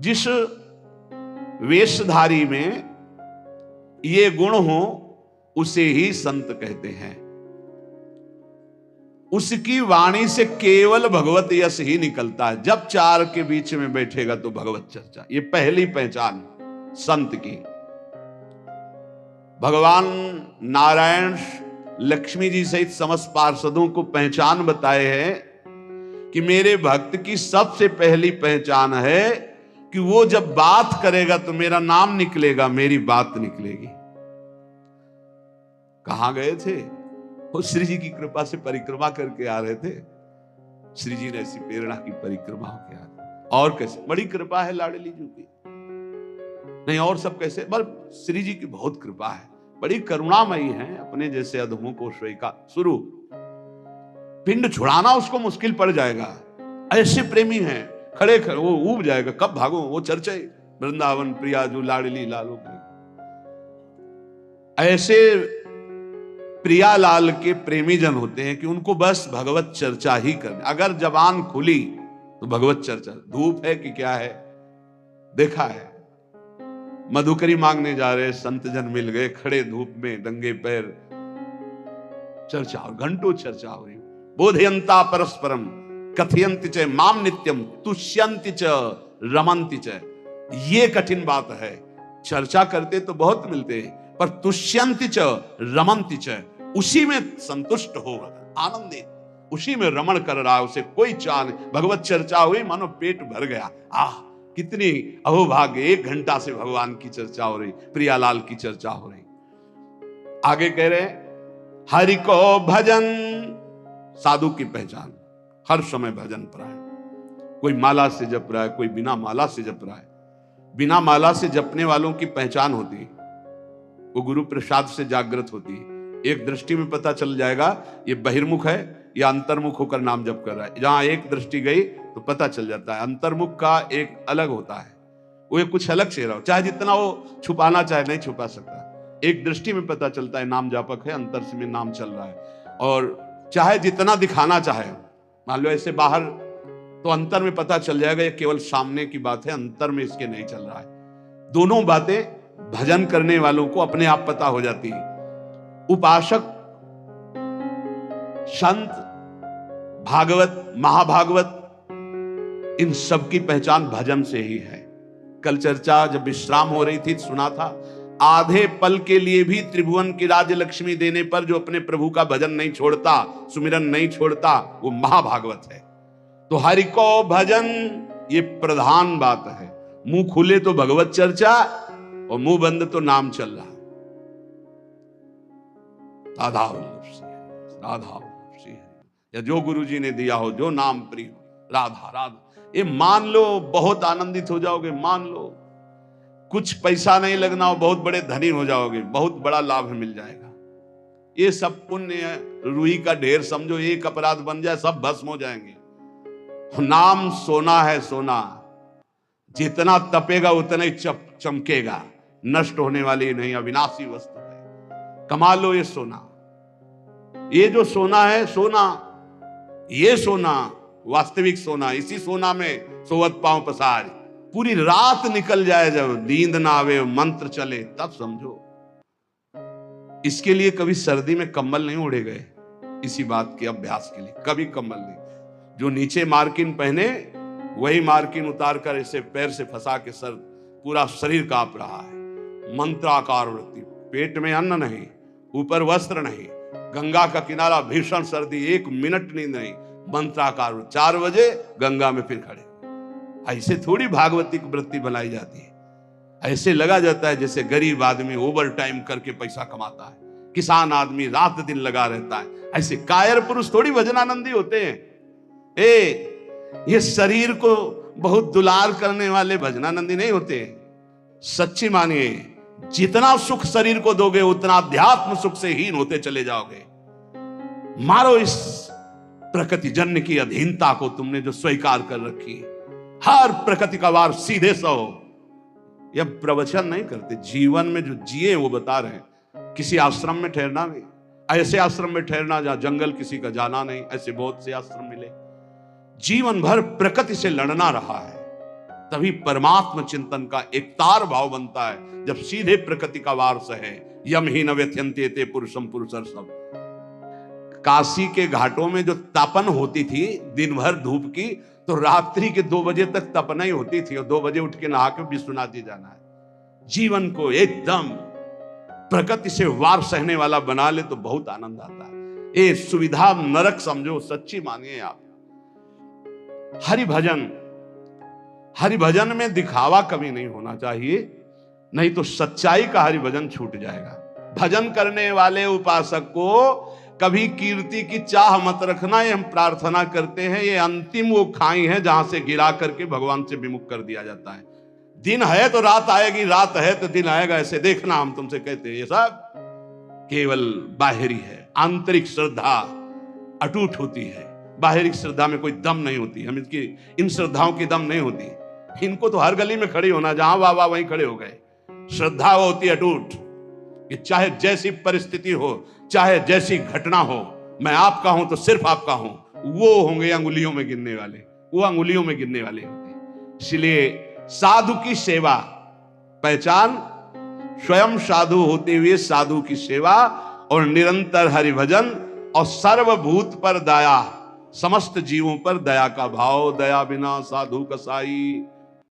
जिस वेशधारी में ये गुण हो उसे ही संत कहते हैं। उसकी वाणी से केवल भगवत यश ही निकलता है। जब चार के बीच में बैठेगा तो भगवत चर्चा, ये पहली पहचान संत की। भगवान नारायण लक्ष्मी जी सहित समस्त पार्षदों को पहचान बताए हैं कि मेरे भक्त की सबसे पहली पहचान है कि वो जब बात करेगा तो मेरा नाम निकलेगा, मेरी बात निकलेगी। कहां गए थे वो? श्री जी की कृपा से परिक्रमा करके आ रहे थे। श्री जी ने ऐसी प्रेरणा की परिक्रमा होके आ रहे। और कैसे बड़ी कृपा है लाडली जी की, नहीं और सब कैसे, बस श्री जी की बहुत कृपा है, बड़ी करुणामयी है। अपने जैसे अधमों को स्वीकार शुरू पिंड छुड़ाना उसको मुश्किल पड़ जाएगा। ऐसे प्रेमी हैं, खड़े खड़े वो ऊब जाएगा, कब भागो। वो चर्चा वृंदावन प्रिया जो लाडली लालो, ऐसे प्रियालाल के प्रेमी जन होते हैं कि उनको बस भगवत चर्चा ही करनी। अगर जबान खुली तो भगवत चर्चा। धूप है कि क्या है, देखा है मधुकरी मांगने जा रहे संत जन मिल गए, खड़े धूप में नंगे पैर, चर्चा और घंटों चर्चा हो रही। बोधयंता परस्परम कथयंति च माम नित्यम तुष्यंति च रमंति च। ये कठिन बात है। चर्चा करते तो बहुत मिलते हैं, पर तुष्यंति च रमंति च, उसी में संतुष्ट हो, आनंदित, उसी में रमण कर रहा है, उसे कोई चाह नहीं। भगवत चर्चा हुई मानो पेट भर गया। कितनी अहोभाग्य, 1 घंटा से भगवान की चर्चा हो रही, प्रियालाल की चर्चा हो रही। आगे कह रहे हरि को भजन, साधु की पहचान हर समय भजन परायण। कोई माला से जप रहा है, कोई बिना माला से जप रहा है। बिना माला से जपने वालों की पहचान होती है, वो गुरु प्रसाद से जागृत होती है। एक दृष्टि में पता चल जाएगा ये बहिर्मुख है या अंतर्मुख होकर नाम जप कर रहा है। जहां एक दृष्टि गई तो पता चल जाता है। अंतर्मुख का एक अलग होता है, वो एक कुछ अलग चेहरा हो, चाहे जितना वो छुपाना चाहे नहीं छुपा सकता। एक दृष्टि में पता चलता है नाम जापक है, अंतर से में नाम चल रहा है। और चाहे जितना दिखाना चाहे, मान लो ऐसे बाहर, तो अंतर में पता चल जाएगा ये केवल सामने की बात है, अंतर में इसके नहीं चल रहा है। दोनों बातें भजन करने वालों को अपने आप पता हो जाती है। उपासक, संत, भागवत, महाभागवत, इन सब की पहचान भजन से ही है। कल चर्चा जब विश्राम हो रही थी सुना था, आधे पल के लिए भी त्रिभुवन की राज्य लक्ष्मी देने पर जो अपने प्रभु का भजन नहीं छोड़ता, सुमिरन नहीं छोड़ता, वो महाभागवत है। तो हरि को भजन ये प्रधान बात है। मुंह खुले तो भगवत चर्चा और मुंह बंद तो नाम चल रहा है। राधा वल्लभ श्री हरि, राधा वल्लभ श्री हरि, या जो गुरु जी ने दिया हो, जो नाम प्रिय, राधा राधा, ये मान लो, बहुत आनंदित हो जाओगे। मान लो कुछ पैसा नहीं लगना हो, बहुत बड़े धनी हो जाओगे, बहुत बड़ा लाभ मिल जाएगा। ये सब पुण्य रुई का ढेर समझो, एक अपराध बन जाए सब भस्म हो जाएंगे। नाम सोना है, सोना जितना तपेगा उतना ही चमकेगा, नष्ट होने वाली नहीं, अविनाशी वस्तु है। कमा लो ये सोना। ये जो सोना है, सोना, ये सोना वास्तविक सोना, इसी सोना में सोवत पांव पसार। पूरी रात निकल जाए, जब नींद ना आवे, मंत्र चले, तब समझो। इसके लिए कभी सर्दी में कंबल नहीं ओढ़े गए, इसी बात के अभ्यास के लिए कभी कंबल नहीं। जो नीचे मार्किन पहने वही मार्किन उतार कर ऐसे पैर से फंसा के सर, पूरा शरीर कांप रहा है। मंत्राकार वृत्ति, पेट में अन्न नहीं, ऊपर वस्त्र नहीं, गंगा का किनारा, भीषण सर्दी, 1 मिनट नींद नहीं, मंत्राकार। 4 बजे गंगा में फिर खड़े। ऐसे थोड़ी भागवती की वृत्ति बनाई जाती है। ऐसे लगा जाता है जैसे गरीब आदमी ओवर टाइम करके पैसा कमाता है, किसान आदमी रात दिन लगा रहता है। ऐसे कायर पुरुष थोड़ी भजनानंदी होते हैं। ये शरीर को बहुत दुलार करने वाले भजनानंदी नहीं होते। सच्ची मानिए, जितना सुख शरीर को दोगे उतना अध्यात्म सुख से हीन होते चले जाओगे। मारो इस प्रकृति जन्य की अधीनता को, तुमने जो स्वीकार कर रखी है। हर प्रकृति का वार सीधे सो। यह प्रवचन नहीं करते, जीवन में जो जिए वो बता रहे हैं। किसी आश्रम में ठहरना नहीं, ऐसे आश्रम में ठहरना जहां जंगल किसी का जाना नहीं, ऐसे बहुत से आश्रम मिले। जीवन भर प्रकृति से लड़ना रहा है। तभी परमात्म चिंतन का एक तार भाव बनता है, जब सीधे प्रकृति का वार सहे। यम ही न व्यथ्यन्ते ते पुरुषम पुरुषर सब। काशी के घाटों में जो तपन होती थी दिन भर धूप की, तो रात्रि के 2 बजे तक तपना ही होती थी, और 2 बजे उठ के नहा के विश्वनाथ जी जाना है। जीवन को एकदम प्रकृति से वार सहने वाला बना ले तो बहुत आनंद आता है। ये सुविधा नरक समझो, सच्ची मानिए आप। हरि भजन में दिखावा कभी नहीं होना चाहिए, नहीं तो सच्चाई का हरि भजन छूट जाएगा। भजन करने वाले उपासक को कभी कीर्ति की चाह मत रखना, ये हम प्रार्थना करते हैं। ये अंतिम वो खाई है जहां से गिरा करके भगवान से विमुख कर दिया जाता है। दिन है तो रात आएगी, रात है तो दिन आएगा, ऐसे देखना हम तुमसे कहते हैं। ये सब केवल बाहरी है। आंतरिक श्रद्धा अटूट होती है, बाहरी श्रद्धा में कोई दम नहीं होती। हम इन श्रद्धाओं की दम नहीं होती। इनको तो हर गली में खड़ी होना, जहां वाह वहीं खड़े हो गए। श्रद्धा वो होती है अटूट, कि चाहे जैसी परिस्थिति हो, चाहे जैसी घटना हो, मैं आपका हूं तो सिर्फ आपका हूं। वो होंगे अंगुलियों में गिनने वाले, वो अंगुलियों में गिनने वाले होते हैं। इसलिए साधु की सेवा पहचान, स्वयं साधु होते हुए साधु की सेवा, और निरंतर हरि भजन, और सर्वभूत पर दया, समस्त जीवों पर दया का भाव। दया बिना साधु कसाई